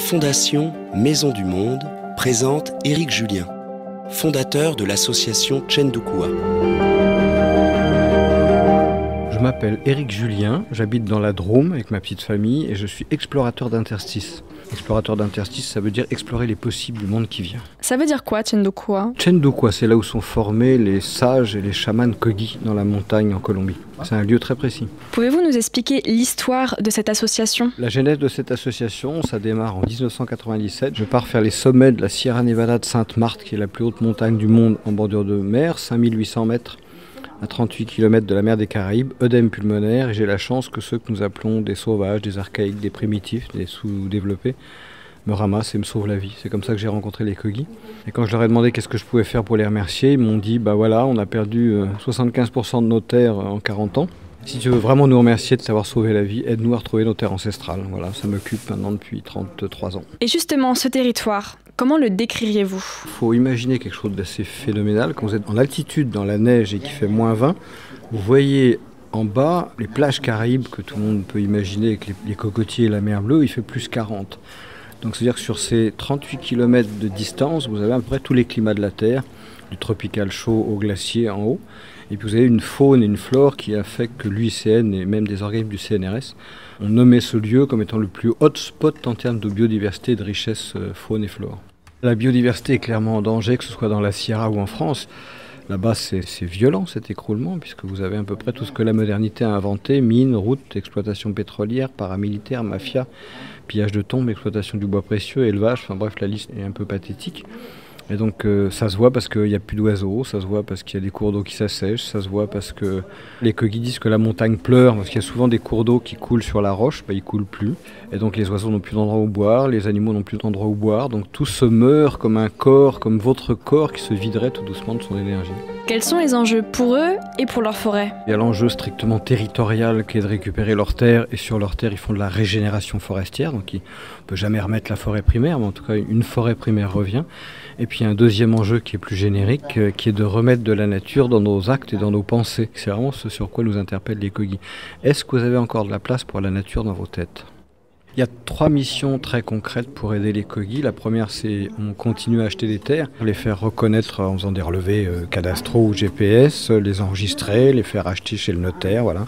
Fondation Maison du Monde présente Éric Julien, fondateur de l'association Chendukua. Je m'appelle Éric Julien, j'habite dans la Drôme avec ma petite famille et je suis explorateur d'interstices. Explorateur d'interstices, ça veut dire explorer les possibles du monde qui vient. Ça veut dire quoi, Chendukua? Chendukua, c'est là où sont formés les sages et les chamans Kogi dans la montagne en Colombie. C'est un lieu très précis. Pouvez-vous nous expliquer l'histoire de cette association? La genèse de cette association, ça démarre en 1997. Je pars faire les sommets de la Sierra Nevada de Sainte-Marthe, qui est la plus haute montagne du monde en bordure de mer, 5800 mètres. À 38 km de la mer des Caraïbes, œdème pulmonaire, et j'ai la chance que ceux que nous appelons des sauvages, des archaïques, des primitifs, des sous-développés, me ramassent et me sauvent la vie. C'est comme ça que j'ai rencontré les Kogi. Et quand je leur ai demandé qu'est-ce que je pouvais faire pour les remercier, ils m'ont dit, bah voilà, on a perdu 75% de nos terres en 40 ans. Si tu veux vraiment nous remercier de t'avoir sauvé la vie, aide-nous à retrouver nos terres ancestrales. Voilà, ça m'occupe maintenant depuis 33 ans. Et justement, ce territoire, comment le décririez-vous? Il faut imaginer quelque chose d'assez phénoménal. Quand vous êtes en altitude, dans la neige et qu'il fait -20, vous voyez en bas les plages Caraïbes que tout le monde peut imaginer avec les cocotiers et la mer bleue, il fait plus 40. Donc c'est-à-dire que sur ces 38 km de distance, vous avez à peu près tous les climats de la Terre, du tropical chaud au glacier en haut. Et puis vous avez une faune et une flore qui a fait que l'UICN et même des organismes du CNRS ont nommé ce lieu comme étant le plus hotspot en termes de biodiversité et de richesse faune et flore. La biodiversité est clairement en danger, que ce soit dans la Sierra ou en France. Là-bas, c'est violent cet écroulement, puisque vous avez à peu près tout ce que la modernité a inventé, mines, routes, exploitation pétrolière, paramilitaire, mafia, pillage de tombes, exploitation du bois précieux, élevage, enfin bref, la liste est un peu pathétique. Et donc ça se voit parce qu'il n'y a plus d'oiseaux, ça se voit parce qu'il y a des cours d'eau qui s'assèchent, ça se voit parce que les Kogi disent que la montagne pleure, parce qu'il y a souvent des cours d'eau qui coulent sur la roche, ils ne coulent plus. Et donc les oiseaux n'ont plus d'endroit où boire, les animaux n'ont plus d'endroit où boire, donc tout se meurt comme un corps, comme votre corps qui se viderait tout doucement de son énergie. Quels sont les enjeux pour eux et pour leur forêt? Il y a l'enjeu strictement territorial qui est de récupérer leurs terres, et sur leurs terres ils font de la régénération forestière, donc on ne peut jamais remettre la forêt primaire, mais en tout cas une forêt primaire revient. Et puis un deuxième enjeu qui est plus générique, qui est de remettre de la nature dans nos actes et dans nos pensées. C'est vraiment ce sur quoi nous interpellent les Kogi. Est-ce que vous avez encore de la place pour la nature dans vos têtes? Il y a 3 missions très concrètes pour aider les Kogi. La première, c'est on continue à acheter des terres, les faire reconnaître en faisant des relevés cadastraux ou GPS, les enregistrer, les faire acheter chez le notaire. Voilà.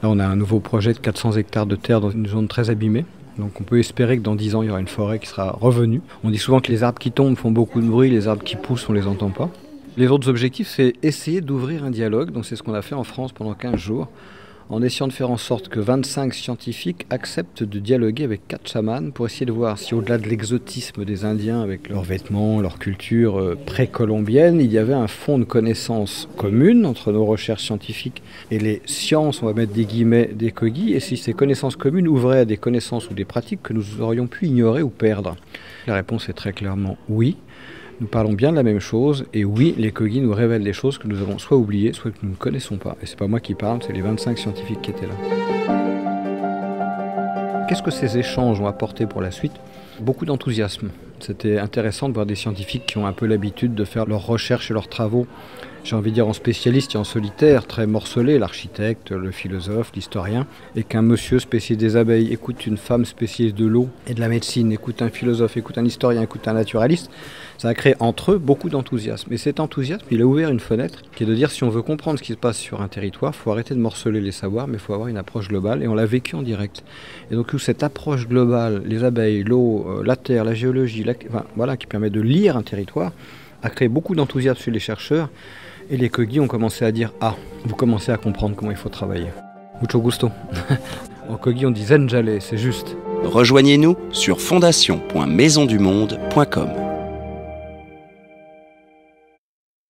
Là, on a un nouveau projet de 400 hectares de terre dans une zone très abîmée. Donc on peut espérer que dans 10 ans, il y aura une forêt qui sera revenue. On dit souvent que les arbres qui tombent font beaucoup de bruit, les arbres qui poussent, on ne les entend pas. Les autres objectifs, c'est essayer d'ouvrir un dialogue. Donc c'est ce qu'on a fait en France pendant 15 jours, en essayant de faire en sorte que 25 scientifiques acceptent de dialoguer avec 4 chamans pour essayer de voir si au-delà de l'exotisme des Indiens avec leurs vêtements, leur culture précolombienne, il y avait un fond de connaissances communes entre nos recherches scientifiques et les sciences, on va mettre des guillemets, des Kogi, et si ces connaissances communes ouvraient à des connaissances ou des pratiques que nous aurions pu ignorer ou perdre. La réponse est très clairement oui. Nous parlons bien de la même chose, et oui, les Kogi nous révèlent des choses que nous avons soit oubliées, soit que nous ne connaissons pas. Et c'est pas moi qui parle, c'est les 25 scientifiques qui étaient là. Qu'est-ce que ces échanges ont apporté pour la suite? Beaucoup d'enthousiasme. C'était intéressant de voir des scientifiques qui ont un peu l'habitude de faire leurs recherches et leurs travaux, j'ai envie de dire en spécialiste et en solitaire, très morcelé, l'architecte, le philosophe, l'historien, et qu'un monsieur spécialiste des abeilles écoute une femme spécialiste de l'eau et de la médecine, écoute un philosophe, écoute un historien, écoute un naturaliste, ça a créé entre eux beaucoup d'enthousiasme. Et cet enthousiasme, il a ouvert une fenêtre qui est de dire si on veut comprendre ce qui se passe sur un territoire, il faut arrêter de morceler les savoirs, mais il faut avoir une approche globale, et on l'a vécu en direct. Et donc cette approche globale, les abeilles, l'eau, la terre, la géologie, voilà, qui permet de lire un territoire, a créé beaucoup d'enthousiasme chez les chercheurs. Et les Kogi ont commencé à dire « Ah, vous commencez à comprendre comment il faut travailler. Mucho gusto ». En Kogi, on dit « Zenjale », c'est juste. Rejoignez-nous sur fondation.maisondumonde.com.